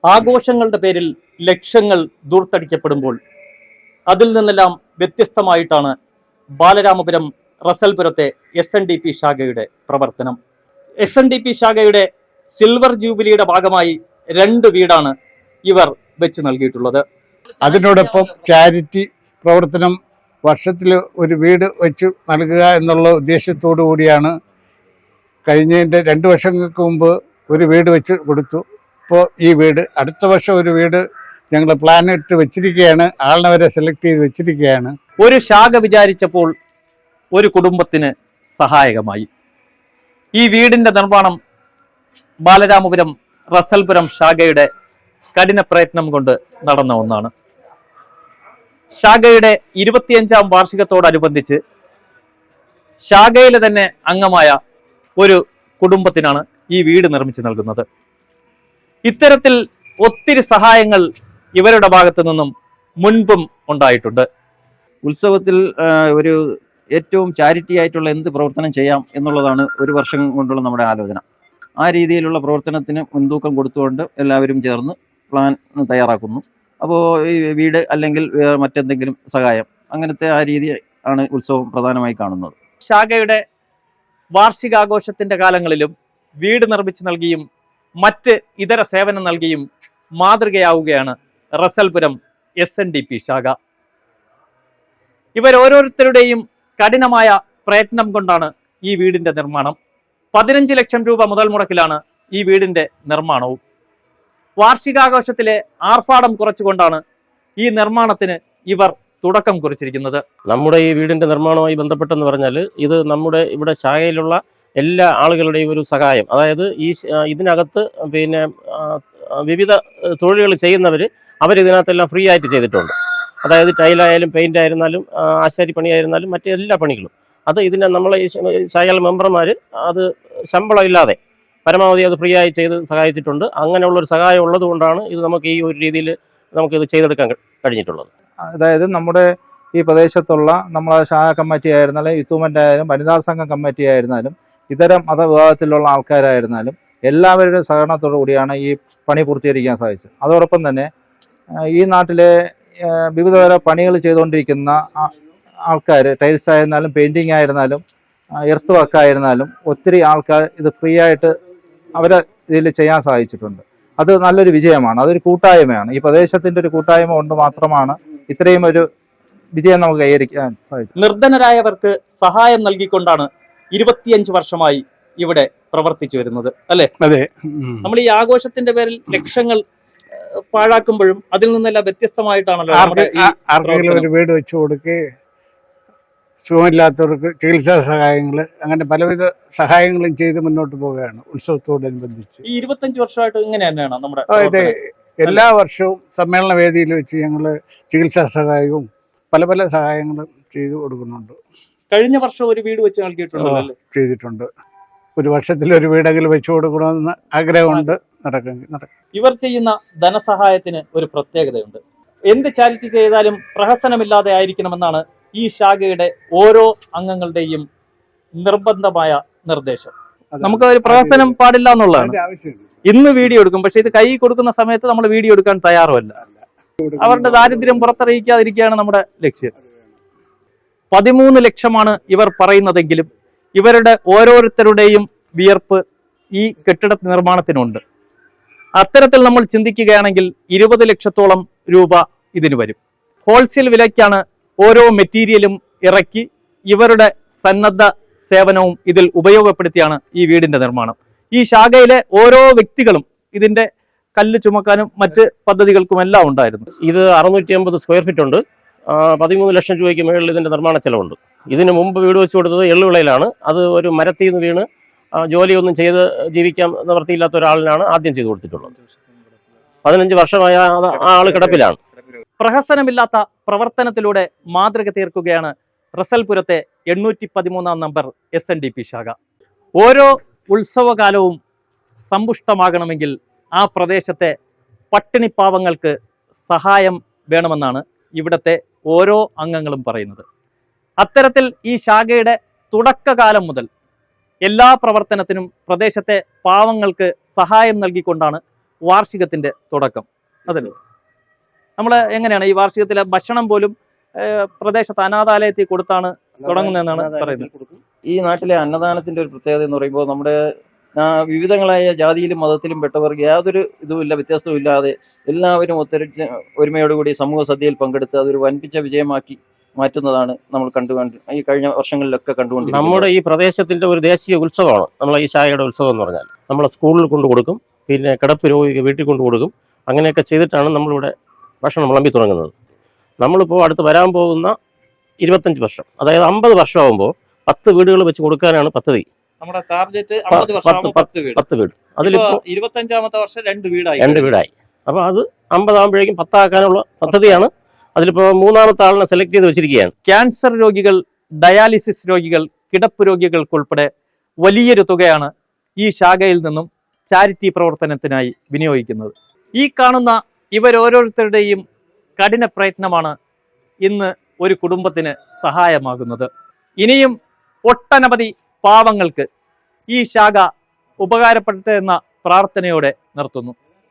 ആഘോഷങ്ങളുടെ പേരിൽ ലക്ഷങ്ങൾ ദൂർത്തടിക്കപ്പെടുമ്പോൾ അതിൽ നിന്നെല്ലാം വ്യത്യസ്തമായിട്ടാണ് ബാലരാമപുരം റസൽപുരത്തെ SNDP ശാഖയുടെ പ്രവർത്തനം. SNDP ശാഖയുടെ സിൽവർ ജൂബിലിയുടെ ഭാഗമായി 2 വീടാണ് ഇവർ വെച്ച് നൽകിയിട്ടുള്ളത്. അതിനോടൊപ്പം ചാരിറ്റി പ്രവർത്തനം വർഷത്തിൽ ഒരു വീട് വെച്ച് നൽകുക എന്നുള്ള ഉദ്ദേശത്തോടു കൂടിയാണ് കഴിഞ്ഞതിൻ്റെ 2 വർഷങ്ങൾക്ക് മുമ്പ് ഒരു വീട് വെച്ച് കൊടുത്തു. ഇപ്പോൾ ഈ വീട് അടുത്ത വർഷം ഒരു വീട് ഞങ്ങൾ പ്ലാൻ ഇട്ട് വെച്ചിരിക്കുകയാണ്. ആളിനെ വരെ സെലക്ട് ചെയ്ത് വെച്ചിരിക്കുകയാണ്. ഒരു ശാഖ വിചാരിച്ചപ്പോൾ ഒരു കുടുംബത്തിന് സഹായകമായി. ഈ വീടിന്റെ നിർമ്മാണം ബാലരാമപുരം റസൽപുരം ശാഖയുടെ കഠിന പ്രയത്നം കൊണ്ട് നടന്ന ഒന്നാണ്. ശാഖയുടെ 25ാം വാർഷികത്തോടനുബന്ധിച്ച് ശാഖയിലെ തന്നെ അംഗമായ ഒരു കുടുംബത്തിനാണ് ഈ വീട് നിർമ്മിച്ചു നൽകുന്നത്. ഇത്തരത്തിൽ ഒത്തിരി സഹായങ്ങൾ ഇവരുടെ ഭാഗത്തു നിന്നും മുൻപും ഉണ്ടായിട്ടുണ്ട്. ഉത്സവത്തിൽ ഒരു ഏറ്റവും ചാരിറ്റി ആയിട്ടുള്ള എന്ത് പ്രവർത്തനം ചെയ്യാം എന്നുള്ളതാണ് ഒരു വർഷം കൊണ്ടുള്ള നമ്മുടെ ആലോചന. ആ രീതിയിലുള്ള പ്രവർത്തനത്തിന് മുൻതൂക്കം കൊടുത്തുകൊണ്ട് എല്ലാവരും ചേർന്ന് പ്ലാൻ തയ്യാറാക്കുന്നു. അപ്പോൾ ഈ വീട് അല്ലെങ്കിൽ മറ്റെന്തെങ്കിലും സഹായം, അങ്ങനത്തെ ആ രീതി ആണ് ഉത്സവം പ്രധാനമായി കാണുന്നത്. ശാഖയുടെ വാർഷികാഘോഷത്തിന്റെ കാലങ്ങളിലും വീട് നിർമ്മിച്ചു നൽകിയും മറ്റ് ഇതര സേവനം നൽകിയും മാതൃകയാവുകയാണ് റസൽപുരം SNDP ശാഖ. ഇവരോരോരുത്തരുടെയും കഠിനമായ പ്രയത്നം കൊണ്ടാണ് ഈ വീടിന്റെ നിർമ്മാണം. 15 ലക്ഷം രൂപ മുതൽ മുടക്കിലാണ് ഈ വീടിന്റെ നിർമ്മാണവും. വാർഷികാഘോഷത്തിലെ ആർഭാടം കുറച്ചുകൊണ്ടാണ് ഈ നിർമ്മാണത്തിന് ഇവർ തുടക്കം കുറിച്ചിരിക്കുന്നത്. നമ്മുടെ ഈ വീടിന്റെ നിർമ്മാണവുമായി ബന്ധപ്പെട്ടെന്ന് പറഞ്ഞാൽ ഇത് നമ്മുടെ ഇവിടെ ശാഖയിലുള്ള എല്ലാ ആളുകളുടെയും ഒരു സഹായം. അതായത് ഇതിനകത്ത് വിവിധ തൊഴിലുകൾ ചെയ്യുന്നവർ അവരിതിനകത്തെല്ലാം ഫ്രീ ആയിട്ട് ചെയ്തിട്ടുണ്ട്. അതായത് ടൈലായാലും പെയിന്റ് ആയിരുന്നാലും ആശാരിപ്പണിയായിരുന്നാലും മറ്റു എല്ലാ പണികളും അത് നമ്മളെ ഈ ശാഖയിലെ മെമ്പർമാർ അത് ശമ്പളം ഇല്ലാതെ പരമാവധി അത് ഫ്രീ ആയി ചെയ്ത് സഹായിച്ചിട്ടുണ്ട്. അങ്ങനെയുള്ളൊരു സഹായം ഉള്ളത് കൊണ്ടാണ് ഇത് നമുക്ക് ഈ ഒരു രീതിയിൽ നമുക്കിത് ചെയ്തെടുക്കാൻ കഴിഞ്ഞിട്ടുള്ളത്. അതായത് നമ്മുടെ ഈ പ്രദേശത്തുള്ള നമ്മളെ ശാഖ കമ്മിറ്റി ആയിരുന്നാലും യൂത്ത് ആയാലും വനിതാ സംഘം കമ്മിറ്റി ആയിരുന്നാലും ഇതര മതവിഭാഗത്തിലുള്ള ആൾക്കാരായിരുന്നാലും എല്ലാവരുടെയും സഹകരണത്തോടു കൂടിയാണ് ഈ പണി പൂർത്തീകരിക്കാൻ സാധിച്ചത്. അതോടൊപ്പം തന്നെ ഈ നാട്ടിലെ വിവിധതര പണികൾ ചെയ്തുകൊണ്ടിരിക്കുന്ന ആൾക്കാർ, ടൈൽസ് ആയിരുന്നാലും പെയിൻറ്റിങ് ആയിരുന്നാലും എർത്ത് വർക്ക് ആയിരുന്നാലും ഒത്തിരി ആൾക്കാർ ഇത് ഫ്രീ ആയിട്ട് അവരെ ഇതിൽ ചെയ്യാൻ സാധിച്ചിട്ടുണ്ട്. അത് നല്ലൊരു വിജയമാണ്. അതൊരു കൂട്ടായ്മയാണ്. ഈ പ്രദേശത്തിൻ്റെ ഒരു കൂട്ടായ്മ കൊണ്ട് മാത്രമാണ് ഇത്രയും ഒരു വിജയം നമുക്ക് കൈവരിക്കാൻ സാധിച്ചത്. നിർധനരായവർക്ക് സഹായം നൽകിക്കൊണ്ടാണ് 25 വർഷമായി ഇവിടെ പ്രവർത്തിച്ചു വരുന്നത്, അല്ലെ? അതെ. നമ്മൾ ഈ ആഘോഷത്തിന്റെ പേരിൽ ലക്ഷങ്ങൾ പാഴാക്കുമ്പോഴും അതിൽ നിന്നെല്ലാം വ്യത്യസ്തമായിട്ടാണല്ലോ ആർക്കെങ്കിലും ഒരു വീട് വെച്ചു കൊടുക്കുക, സുഖമില്ലാത്തവർക്ക് ചികിത്സാ സഹായങ്ങൾ, അങ്ങനെ പലവിധ സഹായങ്ങളും ചെയ്ത് മുന്നോട്ട് പോവുകയാണ് ഉത്സവത്തോടനുബന്ധിച്ച്. ഈ 25 വർഷമായിട്ട് ഇങ്ങനെ തന്നെയാണ് നമ്മുടെ. അതെ, എല്ലാ വർഷവും സമ്മേളന വേദിയിൽ വെച്ച് ഞങ്ങൾ ചികിത്സാ സഹായവും പല പല സഹായങ്ങളും ചെയ്തു കൊടുക്കുന്നുണ്ട്. കഴിഞ്ഞ വർഷം ഒരു വീട് വെച്ച് നൽകിയിട്ടുണ്ടല്ലോ? ചെയ്തിട്ടുണ്ട്. ഒരു വർഷത്തിൽ ഒരു വീടെങ്കിലും വെച്ചു കൊടുക്കണമെന്ന് ആഗ്രഹമുണ്ട്. നടക്കും. ഇവർ ചെയ്യുന്ന ധനസഹായത്തിന് ഒരു പ്രത്യേകതയുണ്ട്. എന്ത് ചാരിറ്റി ചെയ്താലും പ്രഹസനമില്ലാതെ ആയിരിക്കണമെന്നാണ് ഈ ശാഖയുടെ ഓരോ അംഗങ്ങളുടെയും നിർബന്ധമായ നിർദ്ദേശം. നമുക്ക് ഒരു പ്രഹസനം പാടില്ല എന്നുള്ളതാണ്. ഇന്ന് വീഡിയോ എടുക്കും, പക്ഷെ ഇത് കൈ കൊടുക്കുന്ന സമയത്ത് നമ്മൾ വീഡിയോ എടുക്കാൻ തയ്യാറുമല്ല. അവരുടെ ദാരിദ്ര്യം പുറത്തറിയിക്കാതിരിക്കുകയാണ് നമ്മുടെ ലക്ഷ്യം. 13 ലക്ഷമാണ് ഇവർ പറയുന്നതെങ്കിലും ഇവരുടെ ഓരോരുത്തരുടെയും വിയർപ്പ് ഈ കെട്ടിട നിർമ്മാണത്തിനുണ്ട്. അത്തരത്തിൽ നമ്മൾ ചിന്തിക്കുകയാണെങ്കിൽ 20 ലക്ഷത്തോളം രൂപ ഇതിന് വരും. ഹോൾസെയിൽ വിലയ്ക്കാണ് ഓരോ മെറ്റീരിയലും ഇറക്കി ഇവരുടെ സന്നദ്ധ സേവനവും ഇതിൽ ഉപയോഗപ്പെടുത്തിയാണ് ഈ വീടിന്റെ നിർമ്മാണം. ഈ ശാഖയിലെ ഓരോ വ്യക്തികളും ഇതിന്റെ കല്ല് ചുമക്കാനും മറ്റ് പദ്ധതികൾക്കുമെല്ലാം ഉണ്ടായിരുന്നു. ഇത് 650 സ്ക്വയർ ഫീറ്റ് ഉണ്ട്. 13 ലക്ഷം രൂപയ്ക്ക് മുകളിൽ ഇതിന്റെ നിർമ്മാണ ചെലവുണ്ട്. ഇതിന് മുമ്പ് വീട് വെച്ച് കൊടുത്തത് എള്ളുവിളയിലാണ്. അത് ഒരു മരത്തിൽ നിന്ന് വീണ് ജോലിയൊന്നും ചെയ്ത് ജീവിക്കാൻ നിവൃത്തിയില്ലാത്ത ഒരാളിനാണ് ആദ്യം ചെയ്തു കൊടുത്തിട്ടുള്ളത്. 15 വർഷമായ ആ ആള് കിടപ്പിലാണ്. പ്രഹസനമില്ലാത്ത പ്രവർത്തനത്തിലൂടെ മാതൃക തീർക്കുകയാണ് റസൽപുരത്തെ 813 നമ്പർ SNDP ശാഖ. ഓരോ ഉത്സവകാലവും സമ്പുഷ്ടമാകണമെങ്കിൽ ആ പ്രദേശത്തെ പട്ടിണിപ്പാവങ്ങൾക്ക് സഹായം വേണമെന്നാണ് ഇവിടുത്തെ ഓരോ അംഗങ്ങളും പറയുന്നത്. അത്തരത്തിൽ ഈ ശാഖയുടെ തുടക്കകാലം മുതൽ എല്ലാ പ്രവർത്തനത്തിനും പ്രദേശത്തെ പാവങ്ങൾക്ക് സഹായം നൽകിക്കൊണ്ടാണ് വാർഷികത്തിന്റെ തുടക്കം. അതല്ലേ നമ്മൾ എങ്ങനെയാണ് ഈ വാർഷികത്തിലെ ഭക്ഷണം പോലും പ്രദേശത്ത് അനാഥാലയത്തിൽ കൊടുത്താണ് തുടങ്ങുന്നതെന്നാണ് പറയുന്നത്. ഈ നാട്ടിലെ അന്നദാനത്തിന്റെ ഒരു പ്രത്യേകത എന്ന് പറയുമ്പോൾ നമ്മുടെ വിവിധങ്ങളായ ജാതിയിലും മതത്തിലും പെട്ടവർക്ക് യാതൊരു ഇതുമില്ല, വ്യത്യാസവും ഇല്ലാതെ എല്ലാവരും ഒരുമയോടുകൂടി സമൂഹ സദ്യയിൽ പങ്കെടുത്ത് അതൊരു വൻപിച്ച വിജയമാക്കി മാറ്റുന്നതാണ് നമ്മൾ ഈ കഴിഞ്ഞ വർഷങ്ങളിലൊക്കെ കണ്ടുകൊണ്ടിരിക്കുന്നത്. നമ്മുടെ ഈ പ്രദേശത്തിന്റെ ഒരു ദേശീയ ഉത്സവമാണ് നമ്മളെ ഈ ശാഖയുടെ ഉത്സവം എന്ന് പറഞ്ഞാൽ. നമ്മളെ സ്കൂളിൽ കൊണ്ടു കൊടുക്കും, പിന്നെ കിടപ്പ് രോഗിക്ക് വീട്ടിൽ കൊണ്ടു കൊടുക്കും. അങ്ങനെയൊക്കെ ചെയ്തിട്ടാണ് നമ്മളിവിടെ ഭക്ഷണം വിളമ്പി തുടങ്ങുന്നത്. നമ്മളിപ്പോൾ അടുത്ത് വരാൻ പോകുന്ന 25 വർഷം, അതായത് 50 വർഷമാകുമ്പോൾ 10 വീടുകൾ വെച്ച് കൊടുക്കാനാണ് പദ്ധതി. നമ്മുടെ ടാർഗറ്റ് 10 വീട്. അതിലിപ്പോ 25ാമത്തെ വർഷം 2 വീടായി. അപ്പൊ അത് 50 ആകുമ്പോഴേക്കും 10 ആക്കാനുള്ള പദ്ധതിയാണ്. അതിലിപ്പോ 3ാമത്തെ ആളിനെ സെലക്ട് ചെയ്ത് വെച്ചിരിക്കുകയാണ്. ക്യാൻസർ രോഗികൾ, ഡയാലിസിസ് രോഗികൾ, കിടപ്പ് രോഗികൾക്കുൾപ്പെടെ വലിയൊരു തുകയാണ് ഈ ശാഖയിൽ നിന്നും ചാരിറ്റി പ്രവർത്തനത്തിനായി വിനിയോഗിക്കുന്നത്. ഈ കാണുന്ന ഇവരോരോരുത്തരുടെയും കഠിന പ്രയത്നമാണ് ഇന്ന് ഒരു കുടുംബത്തിന് സഹായമാകുന്നത്. ഇനിയും ഒട്ടനവധി പാവങ്ങൾക്ക് ഈ ശാഖ ഉപകാരപ്പെട്ടെന്ന പ്രാർത്ഥനയോടെ നിർത്തുന്നു.